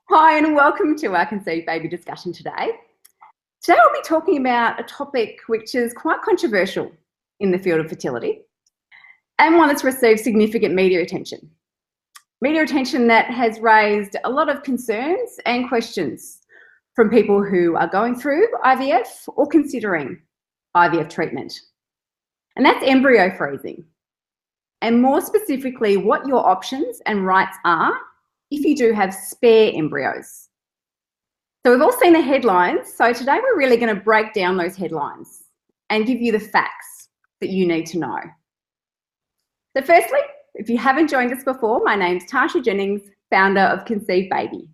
Hi, and welcome to our Conceived Baby discussion today. Today we'll be talking about a topic which is quite controversial in the field of fertility and one that's received significant media attention. Media attention that has raised a lot of concerns and questions from people who are going through IVF or considering IVF treatment. And that's embryo freezing. And more specifically, what your options and rights are if you do have spare embryos. So we've all seen the headlines, so today we're really going to break down those headlines and give you the facts that you need to know. So firstly, if you haven't joined us before, my name's Tasha Jennings, founder of Conceived Baby.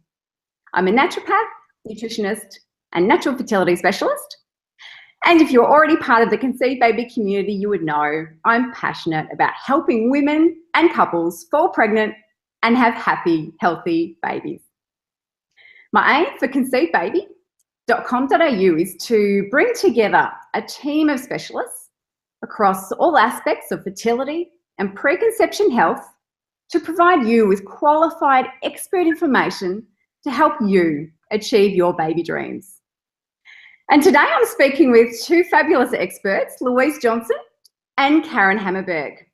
I'm a naturopath, nutritionist and natural fertility specialist. And if you're already part of the Conceived Baby community, you would know I'm passionate about helping women and couples fall pregnant and have happy, healthy babies. My aim for conceivedbaby.com.au is to bring together a team of specialists across all aspects of fertility and preconception health to provide you with qualified expert information to help you achieve your baby dreams. And today I'm speaking with two fabulous experts, Louise Johnson and Karin Hammarberg.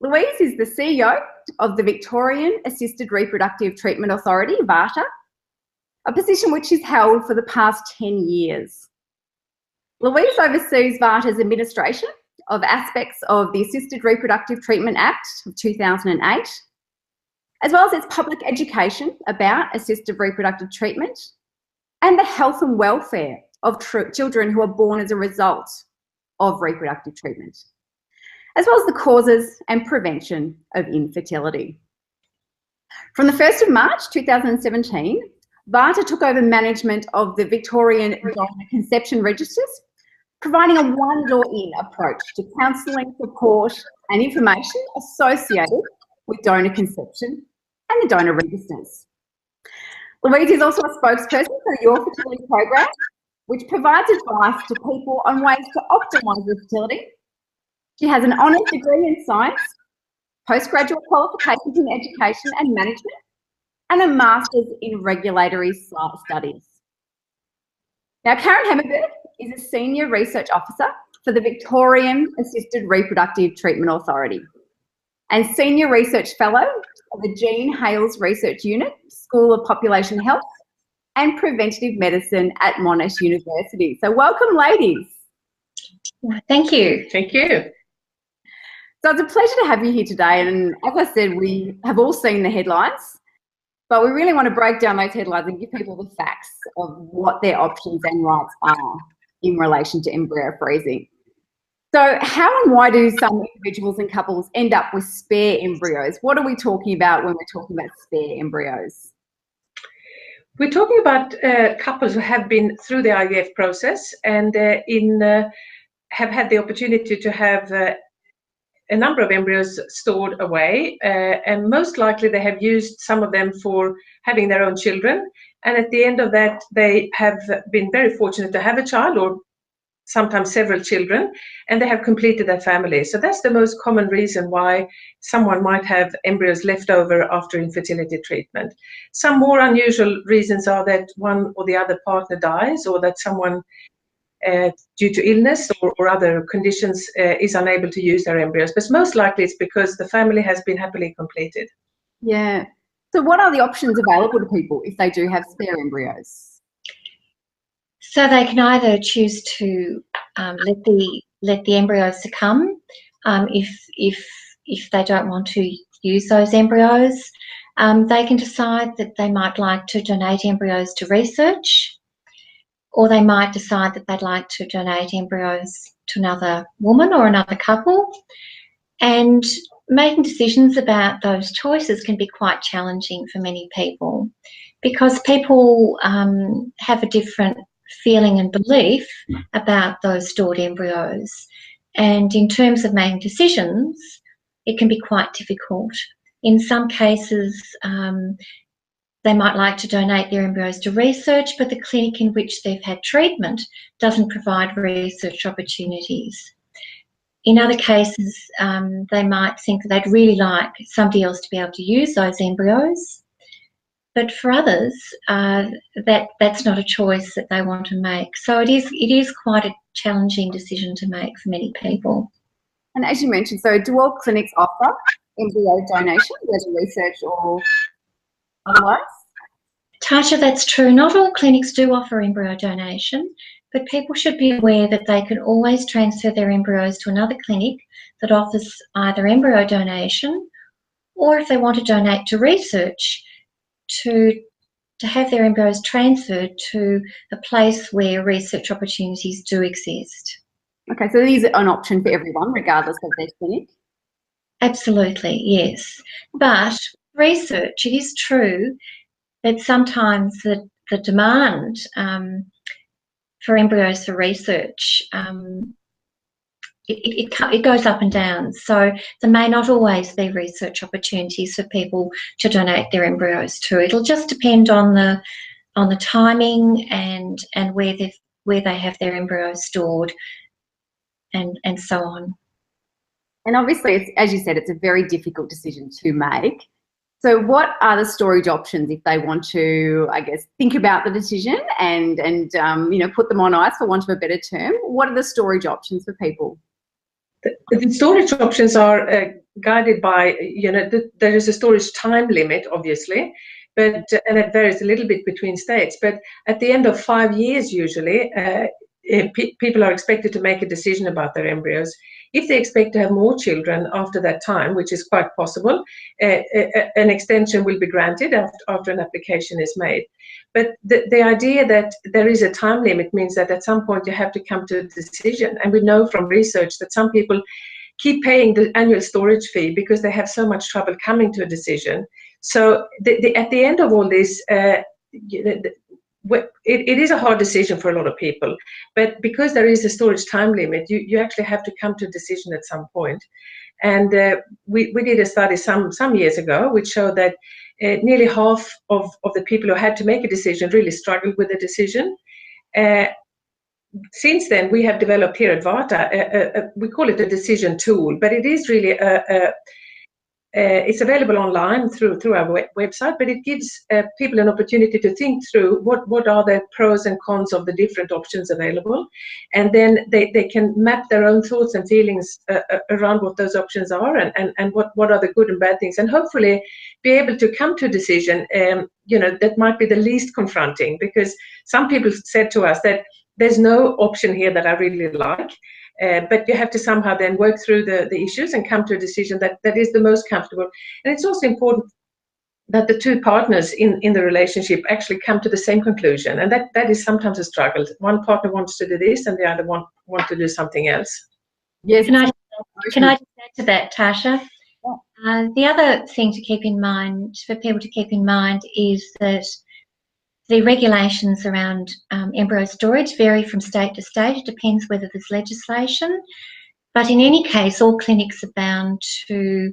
Louise is the CEO of the Victorian Assisted Reproductive Treatment Authority, VARTA, a position which is held for the past 10 years. Louise oversees VARTA's administration of aspects of the Assisted Reproductive Treatment Act of 2008, as well as its public education about assisted reproductive treatment and the health and welfare of children who are born as a result of reproductive treatment, as well as the causes and prevention of infertility. From the 1st of March 2017, VARTA took over management of the Victorian donor conception registers, providing a one-door-in approach to counselling, support and information associated with donor conception and the donor registers. Louise is also a spokesperson for Your Fertility program, which provides advice to people on ways to optimise their fertility. She has an honours degree in science, postgraduate qualifications in education and management, and a master's in regulatory studies. Now, Karin Hammarberg is a senior research officer for the Victorian Assisted Reproductive Treatment Authority and senior research fellow of the Jean Hales Research Unit, School of Population Health and Preventative Medicine at Monash University. So welcome, ladies. Thank you. Thank you. So it's a pleasure to have you here today. And as I said, we have all seen the headlines, but we really want to break down those headlines and give people the facts of what their options and rights are in relation to embryo freezing. So how and why do some individuals and couples end up with spare embryos? What are we talking about when we're talking about spare embryos? We're talking about couples who have been through the IVF process and have had the opportunity to have a number of embryos stored away, and most likely they have used some of them for having their own children, and at the end of that they have been very fortunate to have a child or sometimes several children, and they have completed their family. So that's the most common reason why someone might have embryos left over after infertility treatment. Some more unusual reasons are that one or the other partner dies, or that someone due to illness or other conditions is unable to use their embryos, but most likely it's because the family has been happily completed. Yeah. So what are the options available to people if they do have spare embryos? So they can either choose to let the embryos succumb if they don't want to use those embryos. They can decide that they might like to donate embryos to research, or they might decide that they'd like to donate embryos to another woman or another couple. And making decisions about those choices can be quite challenging for many people, because people have a different feeling and belief about those stored embryos. And in terms of making decisions, it can be quite difficult. In some cases, they might like to donate their embryos to research, but the clinic in which they've had treatment doesn't provide research opportunities. In other cases, they might think that they'd really like somebody else to be able to use those embryos. But for others, that's not a choice that they want to make. So it is quite a challenging decision to make for many people. And as you mentioned, so do all clinics offer embryo donation, whether research or otherwise? Tasha, that's true. Not all clinics do offer embryo donation, but people should be aware that they can always transfer their embryos to another clinic that offers either embryo donation, or if they want to donate to research, to have their embryos transferred to a place where research opportunities do exist. Okay, so these are an option for everyone, regardless of their clinic? Absolutely, yes. But research, it is true that sometimes the demand for embryos for research, it goes up and down. So there may not always be research opportunities for people to donate their embryos to. It'll just depend on the timing and where they have their embryos stored and so on. And obviously, it's, as you said, it's a very difficult decision to make. So what are the storage options if they want to, I guess, think about the decision and put them on ice, for want of a better term? What are the storage options for people? The storage options are guided by, there is a storage time limit, obviously, and it varies a little bit between states. But at the end of 5 years, usually, people are expected to make a decision about their embryos. If they expect to have more children after that time, which is quite possible, an extension will be granted after an application is made. But the idea that there is a time limit means that at some point you have to come to a decision. And we know from research that some people keep paying the annual storage fee because they have so much trouble coming to a decision. So at the end of all this, it is a hard decision for a lot of people, but because there is a storage time limit, you actually have to come to a decision at some point. And we did a study some years ago which showed that nearly half of the people who had to make a decision really struggled with the decision. Since then, we have developed here at VARTA, we call it a decision tool, but it is really it's available online through our website, but it gives people an opportunity to think through what are the pros and cons of the different options available, and then they can map their own thoughts and feelings around what those options are and what are the good and bad things, and hopefully be able to come to a decision that might be the least confronting, because some people said to us that there's no option here that I really like. But you have to somehow then work through the issues and come to a decision that is the most comfortable. And it's also important that the two partners in the relationship actually come to the same conclusion. And that is sometimes a struggle. One partner wants to do this and the other want to do something else. Yes. Can I just add to that, Tasha? Yeah. The other thing to keep in mind, for people to keep in mind, is that the regulations around embryo storage vary from state to state. It depends whether there's legislation. But in any case, all clinics are bound to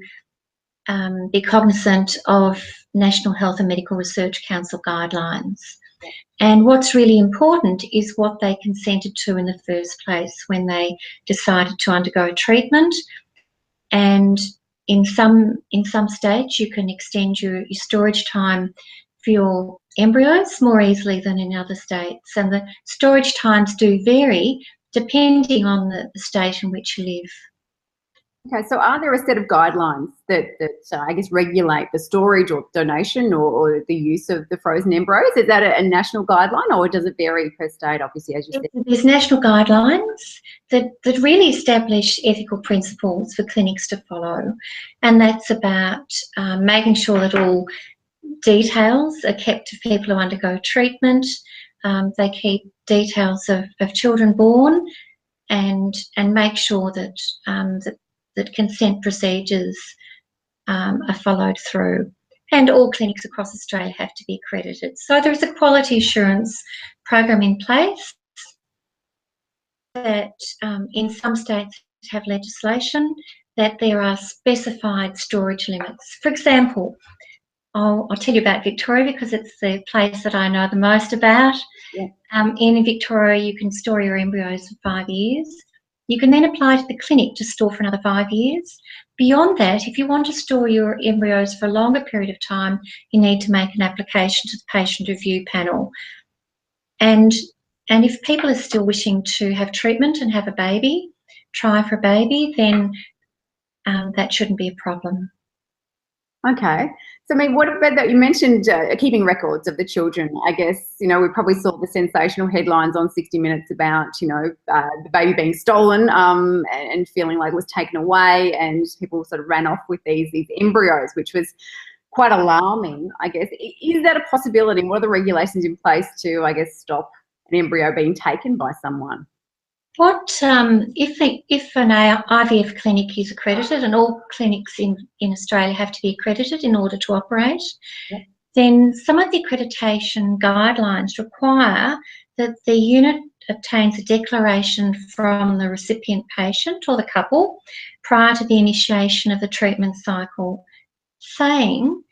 be cognizant of National Health and Medical Research Council guidelines. And what's really important is what they consented to in the first place when they decided to undergo treatment. And in some states, you can extend your storage time for your embryos more easily than in other states, and the storage times do vary depending on the state in which you live. Okay, so are there a set of guidelines that I guess regulate the storage or donation or the use of the frozen embryos? Is that a national guideline, or does it vary per state, obviously, as you said? There's national guidelines that really establish ethical principles for clinics to follow, and that's about making sure that all details are kept of people who undergo treatment. They keep details of children born and make sure that that consent procedures are followed through. And all clinics across Australia have to be accredited. So there's a quality assurance program in place that in some states have legislation that there are specified storage limits. For example, I'll tell you about Victoria because it's the place that I know the most about. Yeah. In Victoria, you can store your embryos for 5 years. You can then apply to the clinic to store for another 5 years. Beyond that, if you want to store your embryos for a longer period of time, you need to make an application to the patient review panel. And if people are still wishing to have treatment and have a baby, try for a baby, then that shouldn't be a problem. Okay. So, I mean, what about that? You mentioned keeping records of the children. I guess, you know, we probably saw the sensational headlines on 60 Minutes about, you know, the baby being stolen and feeling like it was taken away, and people sort of ran off with these embryos, which was quite alarming, I guess. Is that a possibility? What are the regulations in place to, I guess, stop an embryo being taken by someone? What if an IVF clinic is accredited, and all clinics in Australia have to be accredited in order to operate, Yep. then some of the accreditation guidelines require that the unit obtains a declaration from the recipient patient or the couple prior to the initiation of the treatment cycle, saying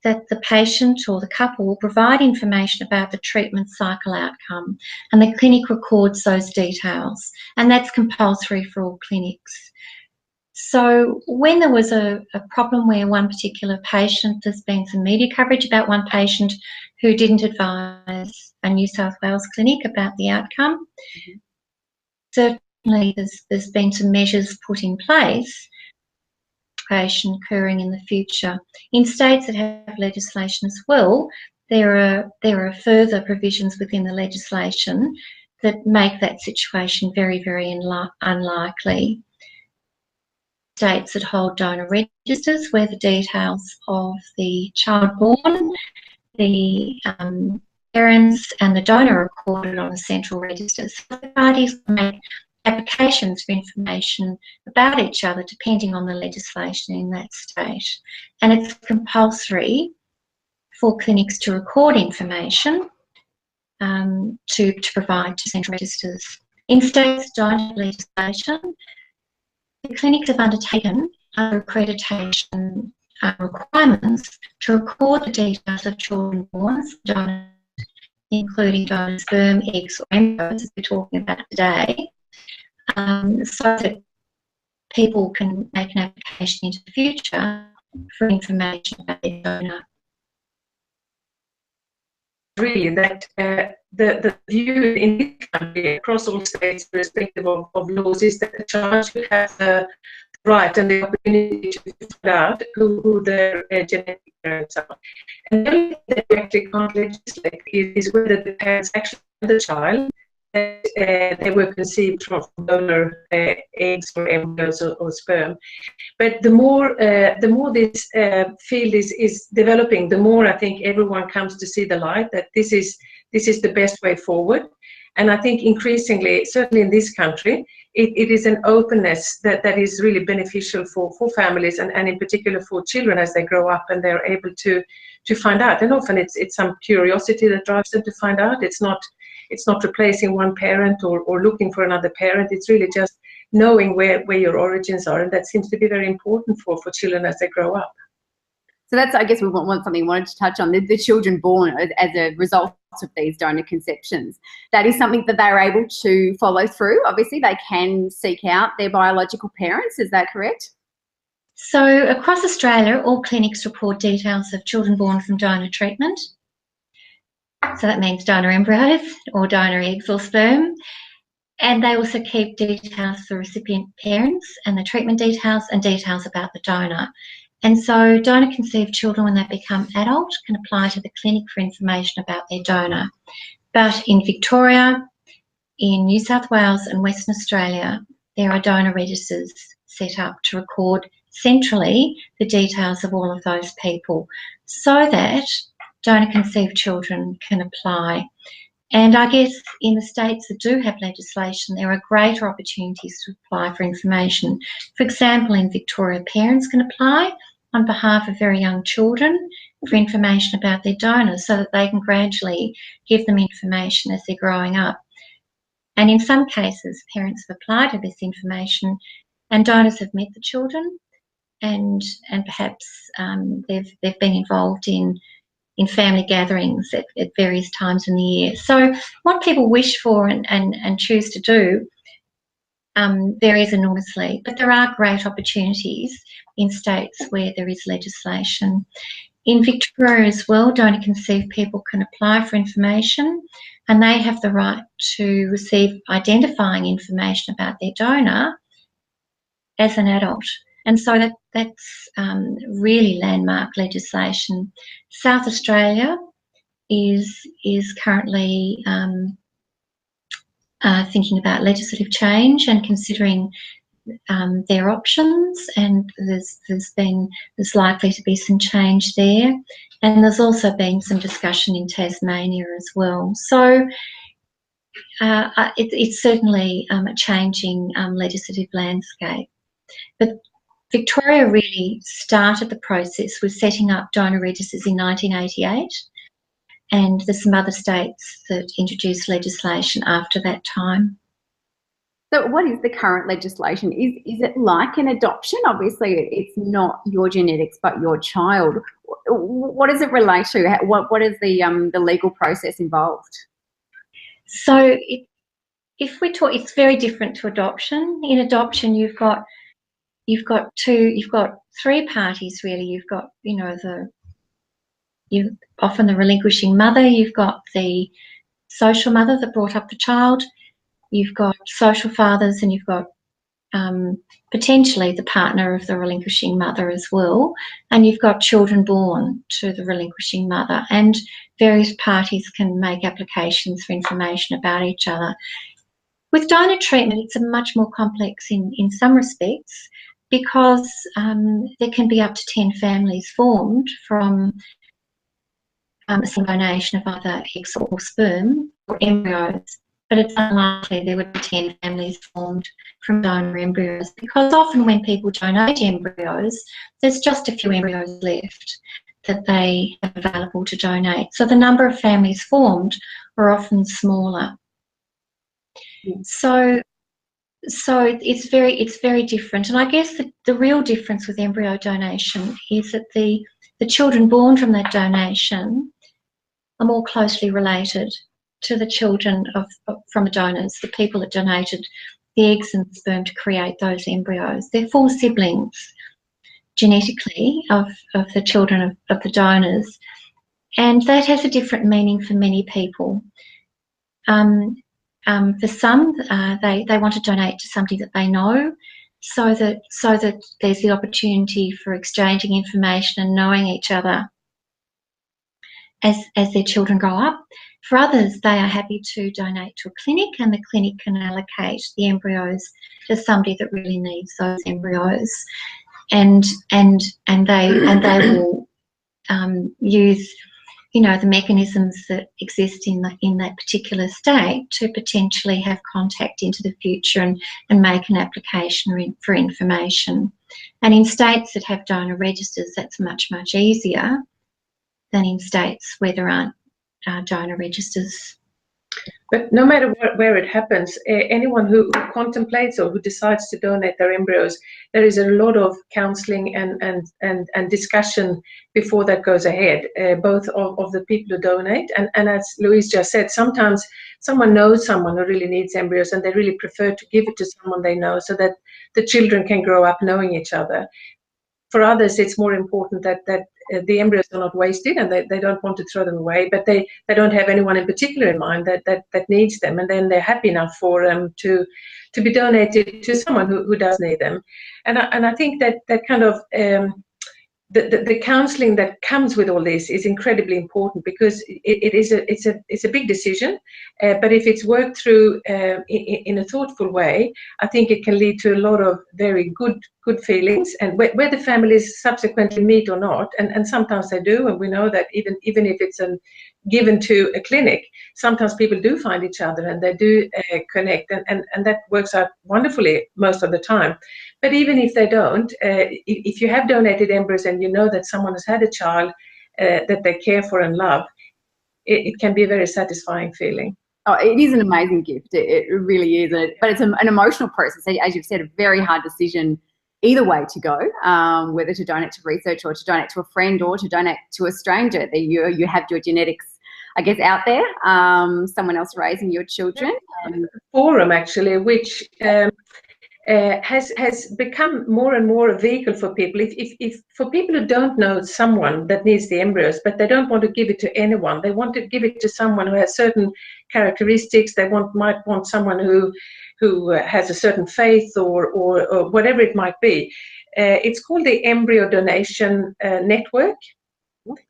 that the patient or the couple will provide information about the treatment cycle outcome, and the clinic records those details, and that's compulsory for all clinics. So when there was a problem where one particular patient, there's been some media coverage about one patient who didn't advise a New South Wales clinic about the outcome. Mm-hmm. Certainly there's been some measures put in place occurring in the future. In states that have legislation as well, there are further provisions within the legislation that make that situation very, very unlikely. States that hold donor registers where the details of the child born, the parents and the donor are recorded on a central register. So the parties make applications for information about each other depending on the legislation in that state. And it's compulsory for clinics to record information to provide to central registers. In states that don't have legislation, the clinics have undertaken under accreditation requirements to record the details of children born from donors, including donor sperm, eggs or embryos, as we're talking about today, so that people can make an application into the future for information about their donor. Really, that the view in this country, across all states, irrespective of laws, is that the child should have the right and the opportunity to find out who their genetic parents are. And the only thing that we actually can't legislate is whether the parents actually have the child, they were conceived from donor eggs or embryos or sperm. But the more this field is developing, the more I think everyone comes to see the light that this is the best way forward. And I think increasingly, certainly in this country, it is an openness that is really beneficial for families and in particular for children as they grow up and they're able to find out. And often it's some curiosity that drives them to find out. It's not replacing one parent or looking for another parent. It's really just knowing where your origins are, and that seems to be very important for children as they grow up. So that's, I guess, we want something we wanted to touch on, the children born as a result of these donor conceptions. That is something that they're able to follow through. Obviously, they can seek out their biological parents. Is that correct? So across Australia, all clinics report details of children born from donor treatment. So that means donor embryos or donor eggs or sperm. And they also keep details for recipient parents and the treatment details and details about the donor. And so donor-conceived children, when they become adult, can apply to the clinic for information about their donor. But in Victoria, in New South Wales and Western Australia, there are donor registers set up to record centrally the details of all of those people so that donor-conceived children can apply. And I guess in the states that do have legislation, there are greater opportunities to apply for information. For example, in Victoria, parents can apply on behalf of very young children for information about their donors so that they can gradually give them information as they're growing up. And in some cases, parents have applied for this information and donors have met the children and perhaps they've been involved in family gatherings at various times in the year. So what people wish for and choose to do varies enormously, but there are great opportunities in states where there is legislation. In Victoria as well, donor conceived people can apply for information, and they have the right to receive identifying information about their donor as an adult. And so that's really landmark legislation. South Australia is currently thinking about legislative change and considering their options, and there's likely to be some change there, and there's also been some discussion in Tasmania as well. So it's certainly a changing legislative landscape. But Victoria really started the process with setting up donor registers in 1988, and there's some other states that introduced legislation after that time. So what is the current legislation? Is it like an adoption? Obviously, it's not your genetics, but your child. What does it relate to? What is the legal process involved? So if we talk, it's very different to adoption. In adoption, you've got three parties really. You've got, often the relinquishing mother. You've got the social mother that brought up the child. You've got social fathers, and you've got potentially the partner of the relinquishing mother as well, and you've got children born to the relinquishing mother, and various parties can make applications for information about each other. With donor treatment, it's much more complex in some respects, because there can be up to 10 families formed from a single donation of either eggs or sperm or embryos. But it's unlikely there would be 10 families formed from donor embryos, because often when people donate embryos, there's just a few embryos left that they have available to donate. So the number of families formed are often smaller. So it's very different. And I guess the real difference with embryo donation is that the children born from that donation are more closely related to the children from the donors, the people that donated the eggs and sperm to create those embryos. They're full siblings genetically of the children of the donors, and that has a different meaning for many people. For some, they want to donate to somebody that they know, so that there's the opportunity for exchanging information and knowing each other as their children grow up. For others, they are happy to donate to a clinic, and the clinic can allocate the embryos to somebody that really needs those embryos, and they will use the mechanisms that exist in that particular state to potentially have contact into the future and make an application for information. And in states that have donor registers, that's much easier than in states where there aren't donor registers. But no matter where it happens, anyone who contemplates or who decides to donate their embryos, there is a lot of counselling and discussion before that goes ahead, both of the people who donate, and as Louise just said, sometimes someone knows someone who really needs embryos and they really prefer to give it to someone they know so that the children can grow up knowing each other. For others, it's more important that the embryos are not wasted, and they don't want to throw them away, but they don't have anyone in particular in mind that needs them, and then they're happy enough for them to be donated to someone who does need them. And I think that kind of the counselling that comes with all this is incredibly important, because it's a big decision, but if it's worked through in a thoughtful way, I think it can lead to a lot of very good feelings, and where the families subsequently meet or not, and sometimes they do, and we know that even if it's given to a clinic, sometimes people do find each other and they do connect, and that works out wonderfully most of the time. But even if they don't, if you have donated embryos and you know that someone has had a child that they care for and love, it can be a very satisfying feeling. Oh, it is an amazing gift. It really is. But it's an emotional process. As you've said, a very hard decision either way to go, whether to donate to research or to donate to a friend or to donate to a stranger. That you have your genetics, I guess, out there, someone else raising your children. Forum, actually, which has become more and more a vehicle for people. If for people who don't know someone that needs the embryos, but they don't want to give it to anyone, they want to give it to someone who has certain characteristics. They might want someone who has a certain faith or whatever it might be. It's called the Embryo Donation Network.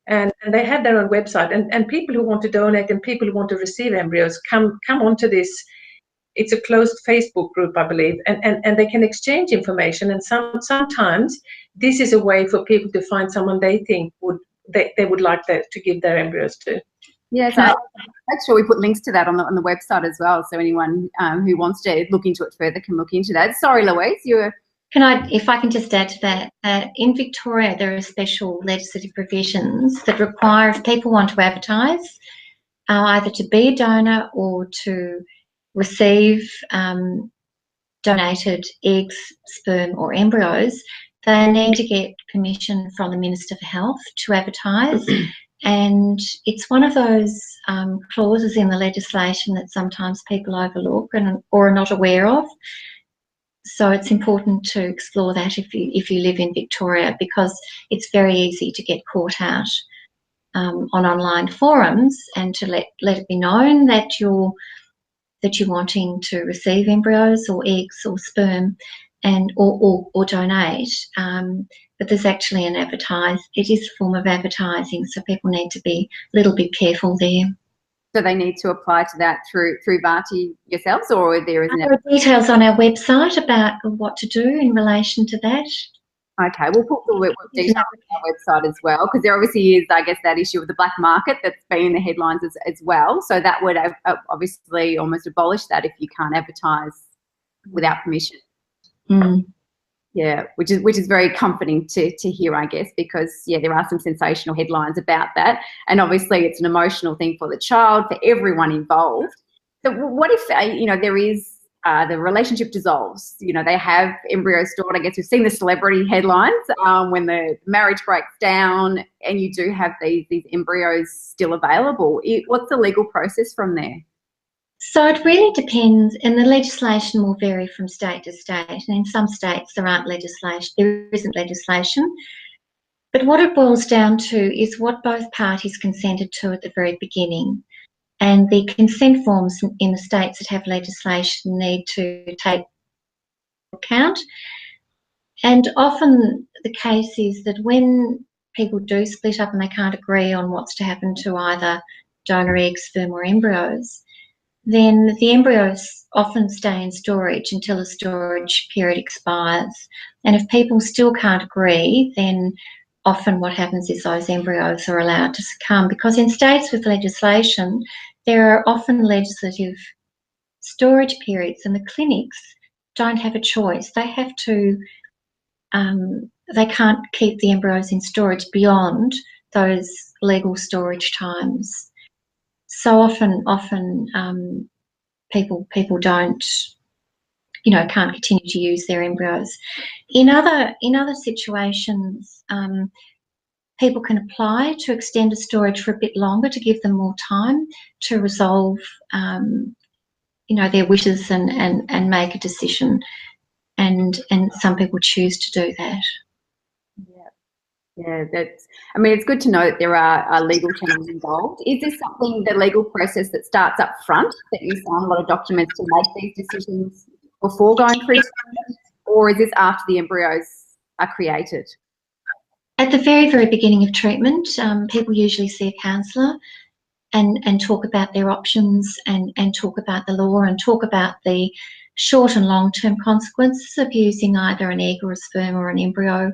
And they have their own website, and people who want to donate and people who want to receive embryos come onto this. It's a closed Facebook group, I believe, and they can exchange information. And sometimes this is a way for people to find someone they think they would like to give their embryos to. Yes, I'll make sure we put links to that on the website as well, so anyone who wants to look into it further can look into that. Sorry, Louise, you were... If I can just add to that, in Victoria there are special legislative provisions that require, if people want to advertise, either to be a donor or to receive donated eggs, sperm or embryos, they need to get permission from the Minister for Health to advertise. And it's one of those clauses in the legislation that sometimes people overlook or are not aware of. So it's important to explore that if you live in Victoria, because it's very easy to get caught out on online forums and to let it be known that you're wanting to receive embryos or eggs or sperm and or donate. But there's actually it is a form of advertising, so people need to be a little bit careful there. So they need to apply to that through VARTA yourselves, or there is there are details on our website about what to do in relation to that. Okay, we'll put the details on our website as well, because there obviously is, I guess, that issue of the black market that's been in the headlines as well. So that would obviously almost abolish that if you can't advertise without permission. Mm. Yeah, which is very comforting to hear, I guess, because there are some sensational headlines about that, and obviously it's an emotional thing for the child, for everyone involved. So what if there is the relationship dissolves? They have embryos stored. I guess we've seen the celebrity headlines when the marriage breaks down, and you do have these embryos still available. What's the legal process from there? So it really depends, and the legislation will vary from state to state. And in some states there isn't legislation. But what it boils down to is what both parties consented to at the very beginning. And the consent forms in the states that have legislation need to take account. And often the case is that when people do split up and they can't agree on what's to happen to either donor eggs, sperm or embryos, then the embryos often stay in storage until the storage period expires. And if people still can't agree, then often what happens is those embryos are allowed to succumb, because in states with legislation, there are often legislative storage periods, and the clinics don't have a choice. They have to, they can't keep the embryos in storage beyond those legal storage times. So often people don't, can't continue to use their embryos. In other situations, people can apply to extend a storage for a bit longer to give them more time to resolve, their wishes and make a decision. And some people choose to do that. Yeah, it's good to know that there are legal channels involved. Is this something, the legal process that starts up front, that you sign a lot of documents to make these decisions before going through treatment, or is this after the embryos are created? At the very, very beginning of treatment, people usually see a counsellor and talk about their options and talk about the law and talk about the short and long-term consequences of using either an egg or a sperm or an embryo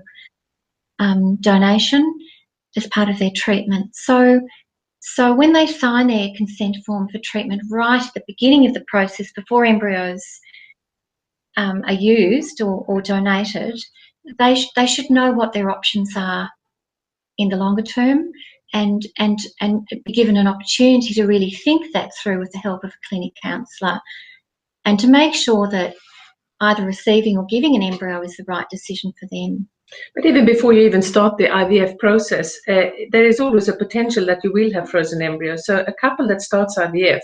donation as part of their treatment. So when they sign their consent form for treatment right at the beginning of the process, before embryos are used or donated, they should know what their options are in the longer term and be given an opportunity to really think that through with the help of a clinic counsellor, and to make sure that either receiving or giving an embryo is the right decision for them. But even before you even start the IVF process, there is always a potential that you will have frozen embryos. So a couple that starts IVF,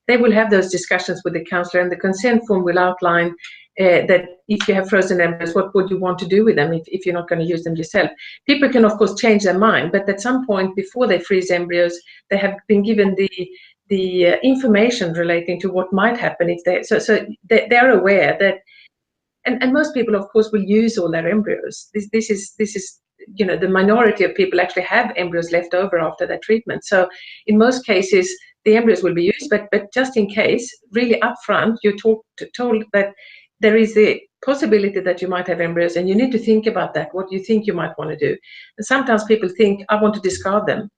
they will have those discussions with the counsellor, and the consent form will outline that if you have frozen embryos, what would you want to do with them if you're not going to use them yourself? People can, of course, change their mind, but at some point before they freeze embryos, they have been given the information relating to what might happen if they. So they're aware that. And most people, of course, will use all their embryos. This is the minority of people actually have embryos left over after their treatment. So in most cases, the embryos will be used, but just in case, really upfront, you're told that there is the possibility that you might have embryos, and you need to think about that, what you think you might want to do. And sometimes people think, I want to discard them.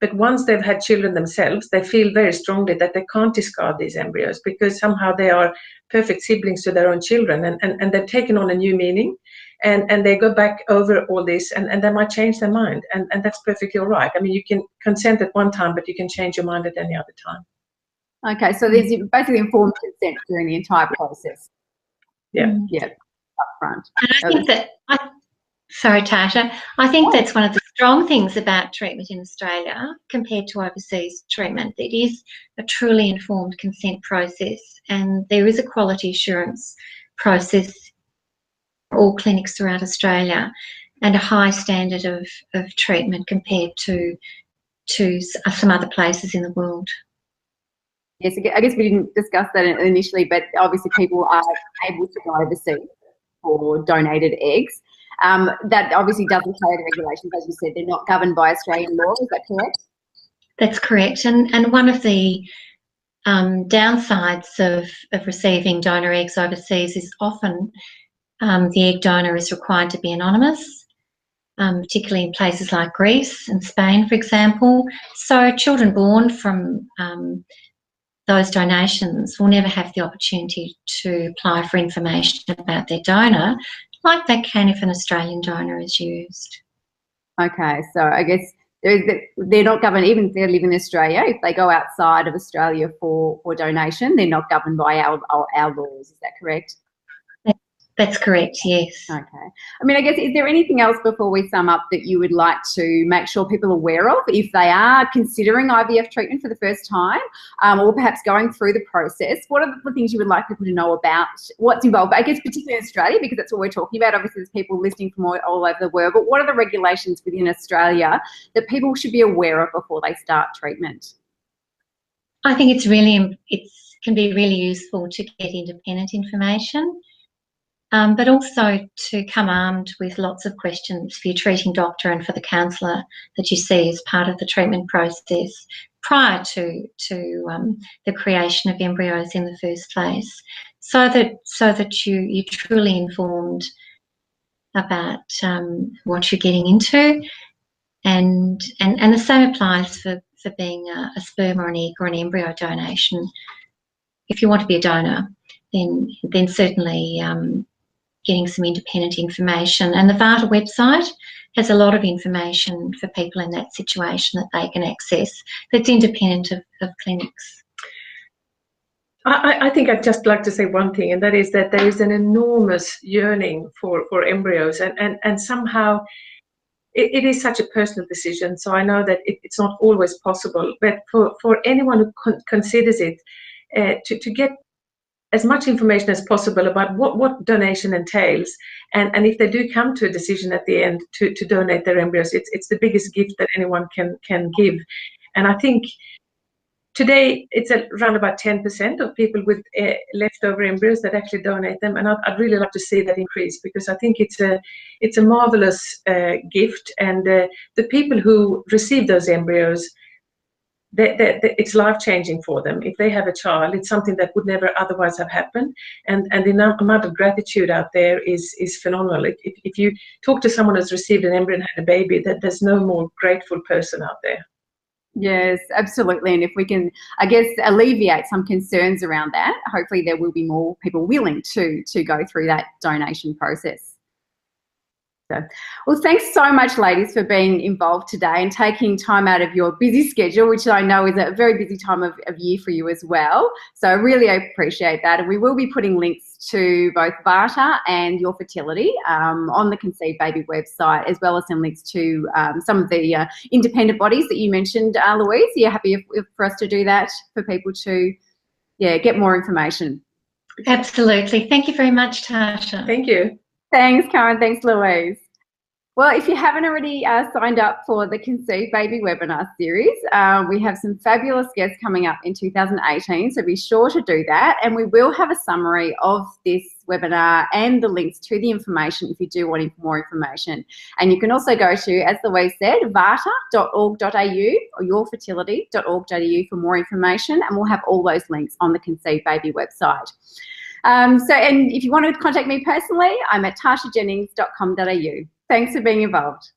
But once they've had children themselves, they feel very strongly that they can't discard these embryos because somehow they are perfect siblings to their own children, and they've taken on a new meaning, and they go back over all this, and they might change their mind, and that's perfectly all right. I mean, you can consent at one time, but you can change your mind at any other time. Okay, so there's basically informed consent during the entire process. Yeah. Yeah, up front. And I think sorry, Tasha, I think that's one of the strong things about treatment in Australia compared to overseas treatment. It is a truly informed consent process, and there is a quality assurance process for all clinics throughout Australia, and a high standard of treatment compared to some other places in the world. Yes, I guess we didn't discuss that initially, but obviously people are able to go overseas for donated eggs. That obviously doesn't carry the regulations, as you said. They're not governed by Australian law. Is that correct? That's correct. And one of the downsides of receiving donor eggs overseas is often the egg donor is required to be anonymous, particularly in places like Greece and Spain, for example. So children born from those donations will never have the opportunity to apply for information about their donor like they can if an Australian donor is used. Okay, so I guess they're not governed, even if they live in Australia, if they go outside of Australia for donation, they're not governed by our laws. Is that correct? That's correct, yes. Okay. I mean, I guess, is there anything else before we sum up that you would like to make sure people are aware of if they are considering IVF treatment for the first time, or perhaps going through the process? What are the things you would like people to know about what's involved? I guess particularly in Australia, because that's what we're talking about. Obviously, there's people listening from all over the world, but what are the regulations within Australia that people should be aware of before they start treatment? I think it can be really useful to get independent information. But also to come armed with lots of questions for your treating doctor and for the counsellor that you see as part of the treatment process prior to the creation of embryos in the first place, so that you're truly informed about what you're getting into, and the same applies for being a sperm or an egg or an embryo donation. If you want to be a donor, then certainly getting some independent information. And the VARTA website has a lot of information for people in that situation that they can access that's independent of clinics. I think I'd just like to say one thing, and that is that there is an enormous yearning for embryos, and somehow it is such a personal decision. So I know that it's not always possible, but for anyone who considers it, to get as much information as possible about what donation entails, and if they do come to a decision at the end to donate their embryos, it's the biggest gift that anyone can give. And I think today it's around about 10% of people with leftover embryos that actually donate them, and I'd really love to see that increase, because I think it's a marvelous gift, and the people who receive those embryos, it's life-changing for them. If they have a child, it's something that would never otherwise have happened, and the amount of gratitude out there is phenomenal. If you talk to someone who's received an embryo and had a baby, there's no more grateful person out there. Yes, absolutely. And if we can, I guess, alleviate some concerns around that, hopefully there will be more people willing to go through that donation process. So, well, thanks so much, ladies, for being involved today and taking time out of your busy schedule, which I know is a very busy time of year for you as well. So I really appreciate that. And we will be putting links to both VARTA and Your Fertility on the Conceived Baby website, as well as some links to some of the independent bodies that you mentioned, Louise. Are you happy for us to do that for people to get more information? Absolutely. Thank you very much, Tasha. Thank you. Thanks, Karin. Thanks, Louise. Well, if you haven't already signed up for the Conceived Baby webinar series, we have some fabulous guests coming up in 2018, so be sure to do that. And we will have a summary of this webinar and the links to the information if you do want more information. And you can also go to, as Louise said, varta.org.au or yourfertility.org.au for more information, and we'll have all those links on the Conceived Baby website. And if you want to contact me personally, I'm at tashajennings.com.au. Thanks for being involved.